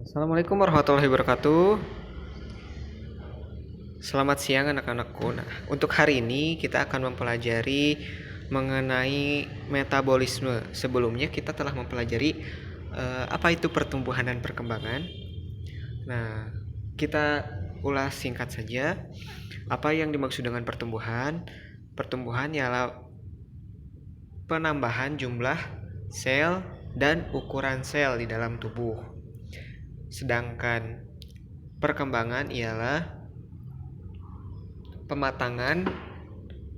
Assalamualaikum warahmatullahi wabarakatuh. Selamat siang anak-anakku. Nah, untuk hari ini kita akan mempelajari mengenai metabolisme. Sebelumnya kita telah mempelajari apa itu pertumbuhan dan perkembangan. Nah, kita ulas singkat saja. Apa yang dimaksud dengan pertumbuhan? Pertumbuhan ialah penambahan jumlah sel dan ukuran sel di dalam tubuh. Sedangkan perkembangan ialah pematangan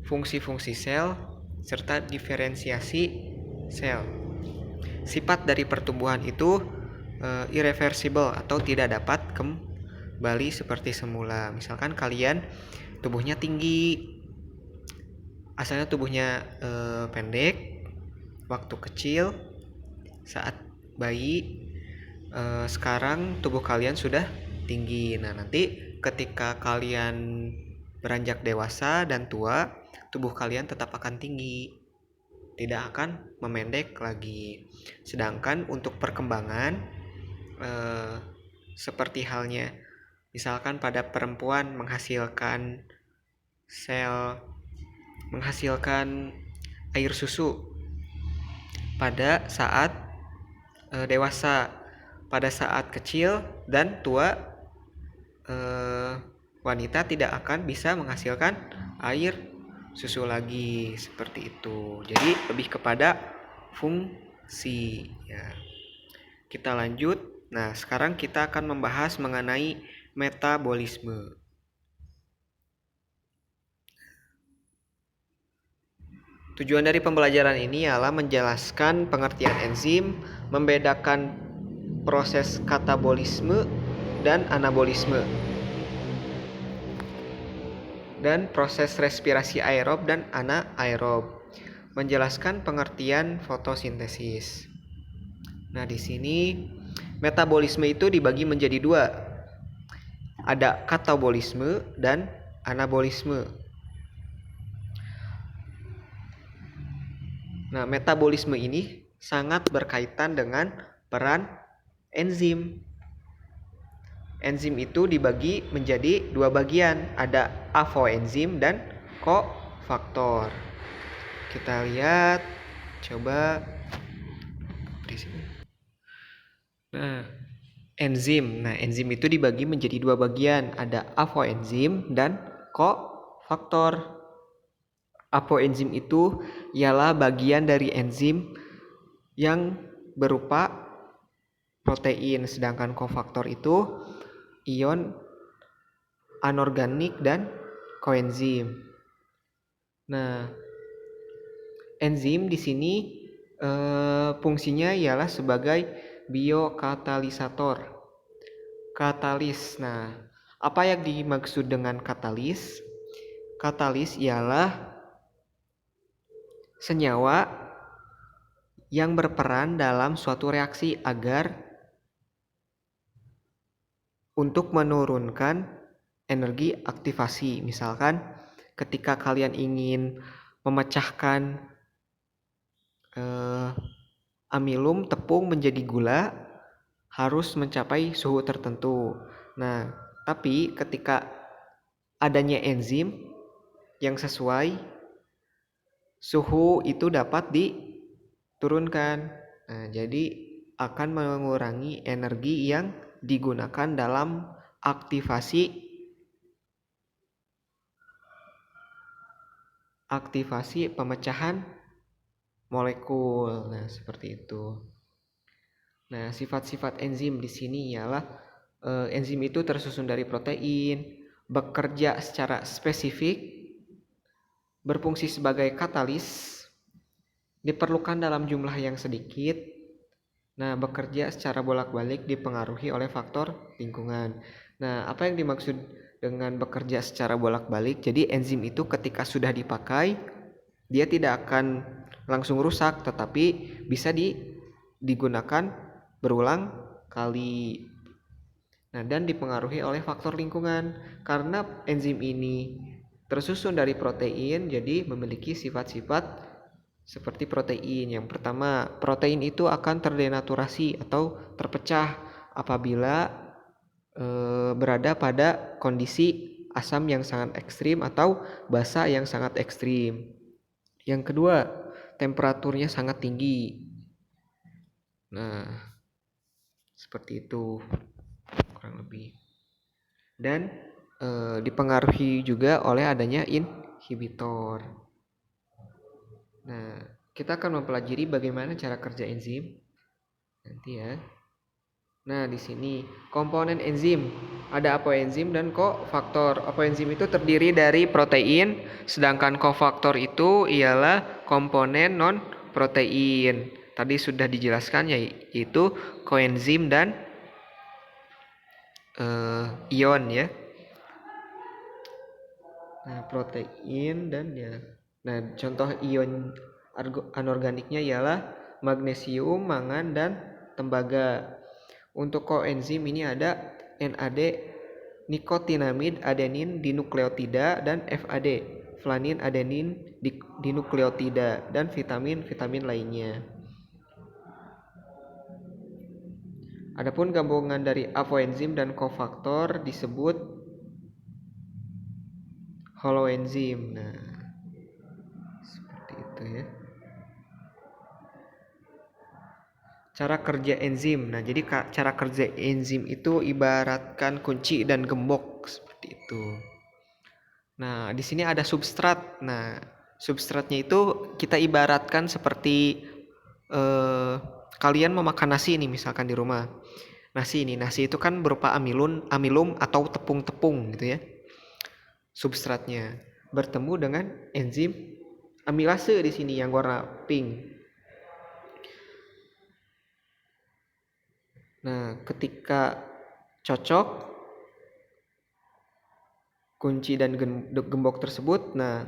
fungsi-fungsi sel serta diferensiasi sel. Sifat dari pertumbuhan itu irreversible atau tidak dapat kembali seperti semula. Misalkan kalian tubuhnya tinggi, asalnya tubuhnya pendek waktu kecil saat bayi, sekarang tubuh kalian sudah tinggi. Nah, nanti ketika kalian beranjak dewasa dan tua, tubuh kalian tetap akan tinggi, tidak akan memendek lagi. Sedangkan untuk perkembangan seperti halnya misalkan pada perempuan menghasilkan air susu pada saat dewasa, pada saat kecil dan tua, wanita tidak akan bisa menghasilkan air susu lagi, seperti itu. Jadi lebih kepada fungsi ya. Kita lanjut. Nah, sekarang kita akan membahas mengenai metabolisme. Tujuan dari pembelajaran ini ialah menjelaskan pengertian enzim, membedakan proses katabolisme dan anabolisme, dan proses respirasi aerob dan anaerob, menjelaskan pengertian fotosintesis. Nah, di sini metabolisme itu dibagi menjadi dua. Ada katabolisme dan anabolisme. Nah, metabolisme ini sangat berkaitan dengan peran enzim. Enzim itu dibagi menjadi dua bagian, ada avoenzim dan kofaktor. Kita lihat, coba. Nah, enzim itu dibagi menjadi dua bagian, ada avoenzim dan kofaktor. Avoenzim itu ialah bagian dari enzim yang berupa protein, sedangkan kofaktor itu ion anorganik dan koenzim. Nah, enzim di sini fungsinya ialah sebagai biokatalisator, katalis. Nah, apa yang dimaksud dengan katalis? Katalis ialah senyawa yang berperan dalam suatu reaksi agar untuk menurunkan energi aktivasi. Misalkan ketika kalian ingin memecahkan amilum tepung menjadi gula, harus mencapai suhu tertentu. Nah, tapi ketika adanya enzim yang sesuai, suhu itu dapat diturunkan. Nah, jadi akan mengurangi energi yang digunakan dalam aktivasi pemecahan molekul. Nah, seperti itu. Nah, sifat-sifat enzim di sini ialah enzim itu tersusun dari protein, bekerja secara spesifik, berfungsi sebagai katalis, diperlukan dalam jumlah yang sedikit. Nah, bekerja secara bolak-balik dipengaruhi oleh faktor lingkungan. Nah, apa yang dimaksud dengan bekerja secara bolak-balik? Jadi enzim itu ketika sudah dipakai, dia tidak akan langsung rusak, tetapi bisa digunakan berulang kali. Nah, dan dipengaruhi oleh faktor lingkungan. Karena enzim ini tersusun dari protein, jadi memiliki sifat-sifat seperti protein. Yang pertama, protein itu akan terdenaturasi atau terpecah apabila berada pada kondisi asam yang sangat ekstrim atau basa yang sangat ekstrim. Yang kedua, temperaturnya sangat tinggi. Nah, seperti itu kurang lebih. Dan dipengaruhi juga oleh adanya inhibitor. Nah, kita akan mempelajari bagaimana cara kerja enzim nanti ya. Nah, di sini komponen enzim. Ada apoenzim dan kofaktor. Apoenzim itu terdiri dari protein, sedangkan kofaktor itu ialah komponen non-protein. Tadi sudah dijelaskan yaitu koenzim dan ion ya. Nah, protein dan ya. Nah, contoh ion anorganiknya ialah magnesium, mangan, dan tembaga. Untuk koenzim ini ada NAD, nikotinamid adenin dinukleotida, dan FAD, flanin adenin dinukleotida, dan vitamin-vitamin lainnya. Adapun gabungan dari apoenzim dan kofaktor disebut holoenzim. Nah, seperti itu ya. Cara kerja enzim. Nah, jadi cara kerja enzim itu ibaratkan kunci dan gembok seperti itu. Nah, di sini ada substrat. Nah, substratnya itu kita ibaratkan seperti kalian memakan nasi ini misalkan di rumah. Nasi itu kan berupa amilum atau tepung-tepung gitu ya. Substratnya bertemu dengan enzim amilase di sini yang warna pink. Nah, ketika cocok kunci dan gembok tersebut, nah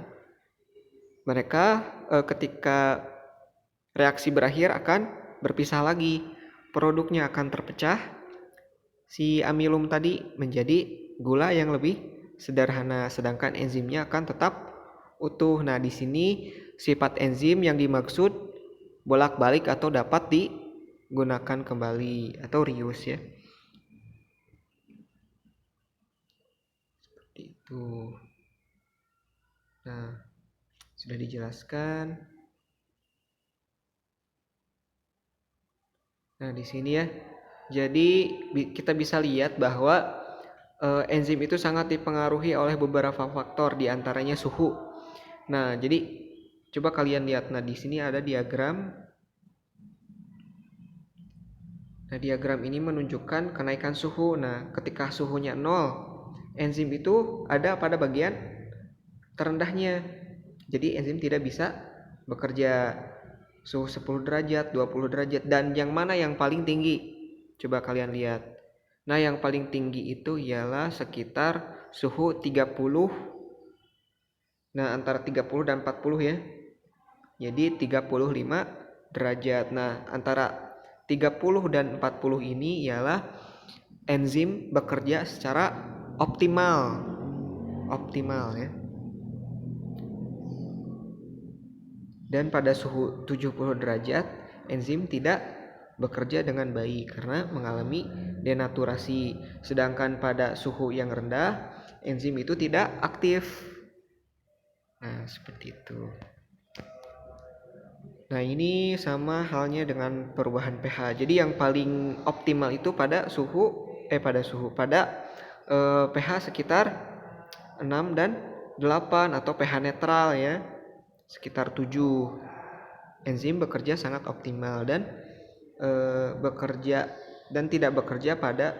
mereka ketika reaksi berakhir akan berpisah lagi. Produknya akan terpecah. Si amilum tadi menjadi gula yang lebih sederhana, sedangkan enzimnya akan tetap utuh. Nah, di sini sifat enzim yang dimaksud bolak-balik atau dapat digunakan kembali atau reuse ya. Seperti itu. Nah, sudah dijelaskan. Nah, di sini ya. Jadi kita bisa lihat bahwa enzim itu sangat dipengaruhi oleh beberapa faktor, di antaranya suhu. Nah, jadi coba kalian lihat. Nah, di sini ada diagram. Nah, diagram ini menunjukkan kenaikan suhu. Nah, ketika suhunya 0, enzim itu ada pada bagian terendahnya. Jadi enzim tidak bisa bekerja. Suhu 10 derajat, 20 derajat, dan yang mana yang paling tinggi? Coba kalian lihat. Nah, yang paling tinggi itu ialah sekitar suhu 30. Nah, antara 30 dan 40 ya. Jadi 35 derajat. Nah, antara 30 dan 40 ini ialah enzim bekerja secara optimal. Optimal ya. Dan pada suhu 70 derajat, enzim tidak bekerja dengan baik karena mengalami denaturasi. Sedangkan pada suhu yang rendah, enzim itu tidak aktif. Nah, seperti itu. Nah, ini sama halnya dengan perubahan pH. Jadi yang paling optimal itu pada pH sekitar 6 dan 8 atau pH netral ya. Sekitar 7. Enzim bekerja sangat optimal dan tidak bekerja pada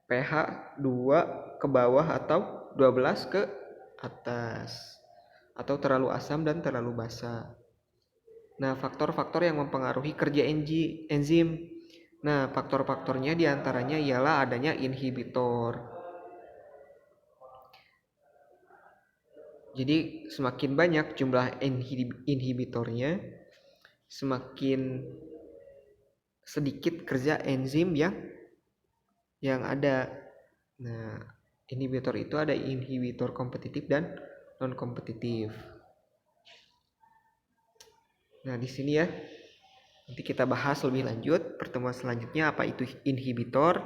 pH 2 ke bawah atau 12 ke atas, atau terlalu asam dan terlalu basa. Nah, faktor-faktor yang mempengaruhi kerja enzim. Nah, faktor-faktornya diantaranya ialah adanya inhibitor. Jadi semakin banyak jumlah inhibitornya, semakin sedikit kerja enzim yang ada. Nah, inhibitor itu ada inhibitor kompetitif dan non kompetitif. Nah, di sini ya Nanti kita bahas lebih lanjut pertemuan selanjutnya apa itu inhibitor.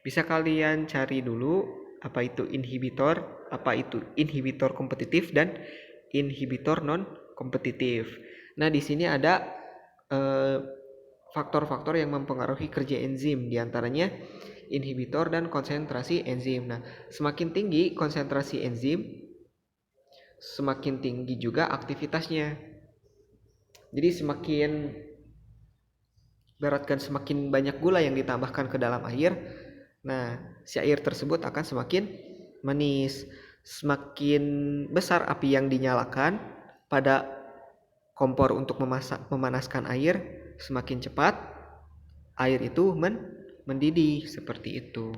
Bisa kalian cari dulu apa itu inhibitor kompetitif dan inhibitor non kompetitif. Nah, di sini ada faktor-faktor yang mempengaruhi kerja enzim, diantaranya inhibitor dan konsentrasi enzim. Nah, semakin tinggi konsentrasi enzim, semakin tinggi juga aktivitasnya. Jadi semakin banyak gula yang ditambahkan ke dalam air, nah si air tersebut akan semakin manis. Semakin besar api yang dinyalakan pada kompor untuk memanaskan air, semakin cepat air itu mendidih, seperti itu.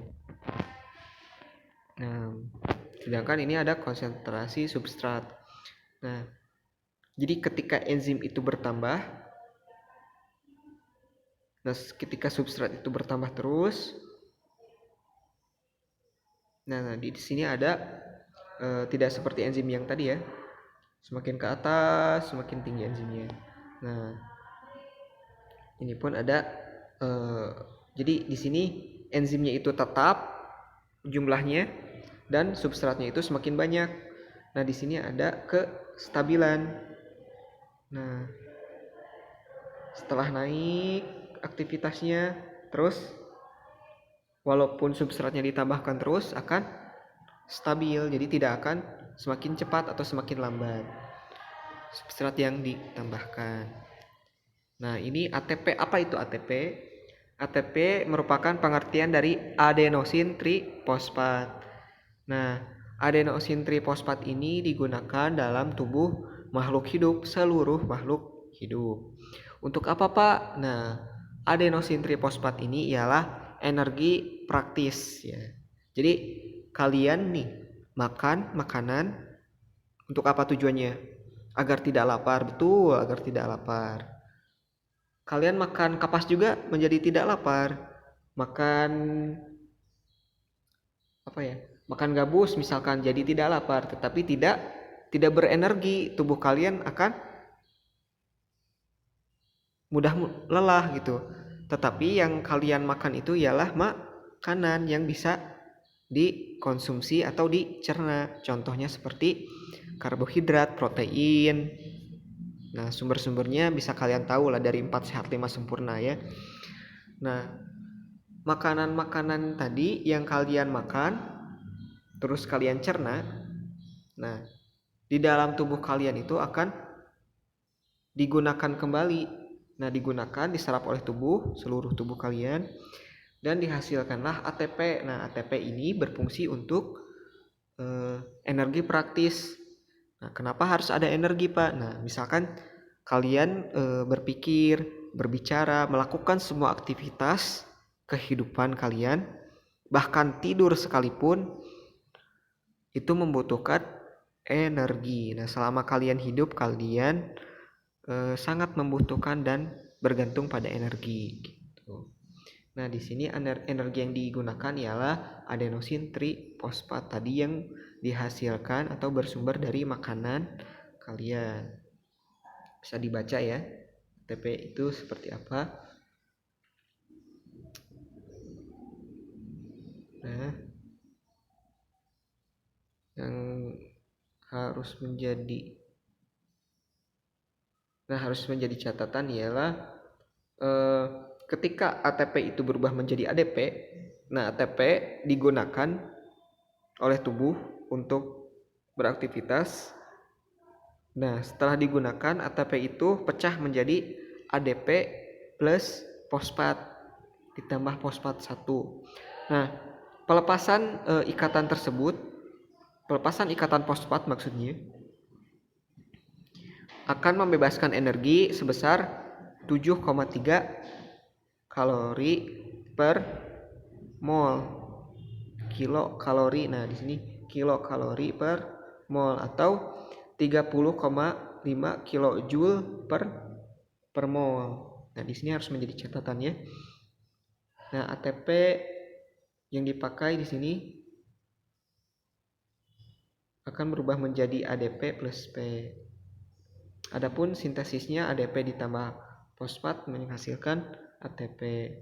Nah, sedangkan ini ada konsentrasi substrat. Nah, jadi ketika enzim itu bertambah, ketika substrat itu bertambah terus, nah di sini ada tidak seperti enzim yang tadi ya, semakin ke atas semakin tinggi enzimnya. Nah, ini pun ada jadi di sini enzimnya itu tetap jumlahnya dan substratnya itu semakin banyak. Nah, di sini ada kestabilan. Nah, setelah naik aktivitasnya terus, walaupun substratnya ditambahkan terus akan stabil, jadi tidak akan semakin cepat atau semakin lambat substrat yang ditambahkan. Nah, ini ATP. Apa itu ATP? ATP merupakan pengertian dari adenosin trifosfat. Nah, adenosin trifosfat ini digunakan dalam tubuh makhluk hidup, seluruh makhluk hidup. Untuk apa, Pak? Nah, adenosin trifosfat ini ialah energi praktis ya. Jadi kalian nih makan makanan untuk apa tujuannya? Agar tidak lapar. Betul, agar tidak lapar. Kalian makan kapas juga menjadi tidak lapar. Makan apa ya? Makan gabus misalkan jadi tidak lapar, tetapi tidak berenergi. Tubuh kalian akan mudah lelah gitu. Tetapi yang kalian makan itu ialah makanan yang bisa dikonsumsi atau dicerna. Contohnya seperti karbohidrat, protein. Nah, sumber-sumbernya bisa kalian tahu lah dari 4 sehat 5 sempurna ya. Nah, makanan-makanan tadi yang kalian makan terus kalian cerna, nah di dalam tubuh kalian itu akan digunakan kembali. Nah, digunakan diserap oleh seluruh tubuh kalian, dan dihasilkanlah ATP. Nah, ATP ini berfungsi untuk energi praktis. Nah, kenapa harus ada energi, Pak? Nah, misalkan kalian berpikir, berbicara, melakukan semua aktivitas kehidupan kalian, bahkan tidur sekalipun, itu membutuhkan energi. Nah, selama kalian hidup, kalian sangat membutuhkan dan bergantung pada energi. Gitu. Nah, di sini energi yang digunakan ialah adenosin trifosfat tadi yang dihasilkan atau bersumber dari makanan kalian. Bisa dibaca ya, ATP itu seperti apa. Nah, yang harus menjadi catatan ialah ketika ATP itu berubah menjadi ADP, nah ATP digunakan oleh tubuh untuk beraktivitas. Nah, setelah digunakan, ATP itu pecah menjadi ADP plus fosfat ditambah fosfat 1. Nah, pelepasan ikatan fosfat maksudnya akan membebaskan energi sebesar 7,3 kalori per mol. Kilokalori. Nah, di sini kilokalori per mol atau 30,5 kilojoule per mol. Nah, di sini harus menjadi catatan ya. Nah, ATP yang dipakai di sini akan berubah menjadi ADP plus P. Adapun sintesisnya ADP ditambah Fosfat menghasilkan ATP.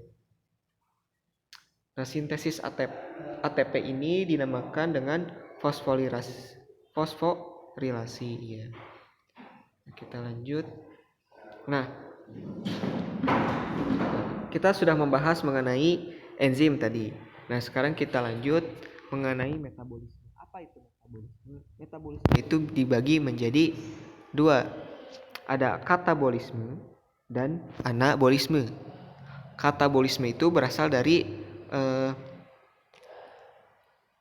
Nah, sintesis ATP ini dinamakan dengan fosforilasi ya. Kita lanjut. Nah, kita sudah membahas mengenai enzim tadi. Nah, sekarang kita lanjut mengenai metabolisme. Apa itu metabolisme? Metabolisme itu dibagi menjadi dua. Ada katabolisme dan anabolisme. Katabolisme itu berasal dari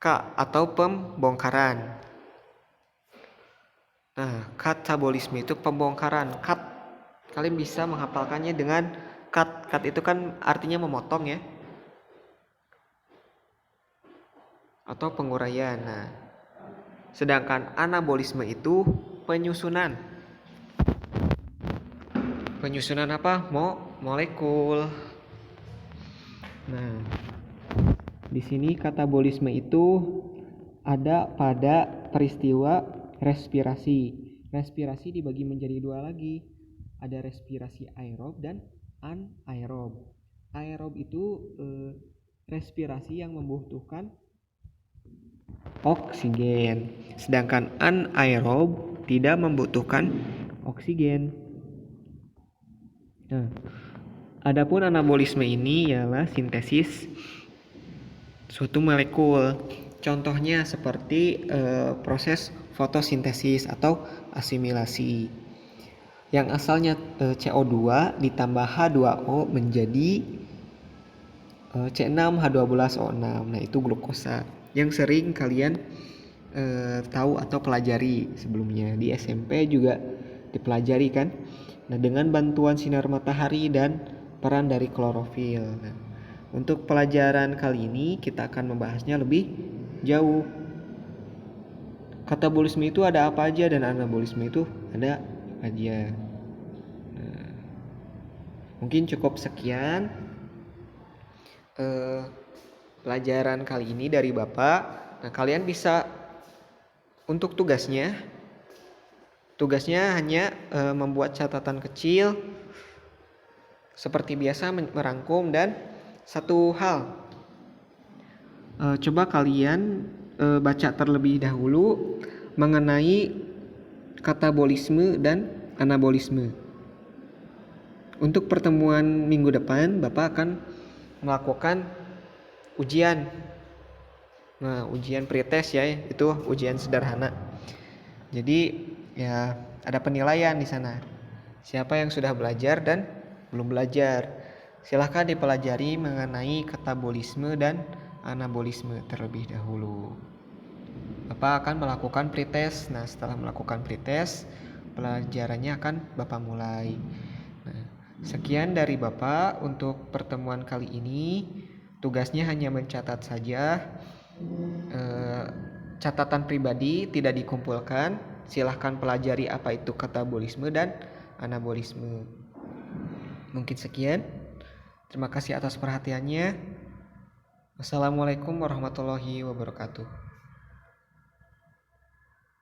K atau pembongkaran. Nah, katabolisme itu pembongkaran. Kalian bisa menghafalkannya dengan cut. Cut itu kan artinya memotong ya. Atau penguraian. Nah, sedangkan anabolisme itu penyusunan. Penyusunan apa? Molekul. Nah, di sini katabolisme itu ada pada peristiwa respirasi. Respirasi dibagi menjadi dua lagi. Ada respirasi aerob dan anaerob. Aerob itu respirasi yang membutuhkan oksigen, sedangkan anaerob tidak membutuhkan oksigen. Nah, adapun anabolisme ini ialah sintesis suatu molekul. Contohnya seperti proses fotosintesis atau asimilasi. Yang asalnya CO2 ditambah H2O menjadi C6H12O6. Nah, itu glukosa yang sering kalian tahu atau pelajari sebelumnya. Di SMP juga dipelajari kan. Nah, dengan bantuan sinar matahari dan peran dari klorofil. Nah, untuk pelajaran kali ini kita akan membahasnya lebih jauh. Katabolisme itu ada apa aja dan anabolisme itu ada apa aja. Nah, mungkin cukup sekian pelajaran kali ini dari Bapak. Nah, kalian bisa untuk tugasnya hanya membuat catatan kecil seperti biasa, merangkum, dan satu hal, coba kalian baca terlebih dahulu mengenai katabolisme dan anabolisme. Untuk pertemuan minggu depan Bapak akan melakukan ujian. Nah, ujian pretest ya, itu ujian sederhana. Jadi ya ada penilaian di sana. Siapa yang sudah belajar dan belum belajar. Silahkan dipelajari mengenai katabolisme dan anabolisme terlebih dahulu. Bapak akan melakukan pretest. Nah, setelah melakukan pretest, pelajarannya akan Bapak mulai. Nah, sekian dari Bapak untuk pertemuan kali ini. Tugasnya hanya mencatat saja. Catatan pribadi tidak dikumpulkan. Silahkan pelajari apa itu katabolisme dan anabolisme. Mungkin sekian. Terima kasih atas perhatiannya. Wassalamualaikum warahmatullahi wabarakatuh.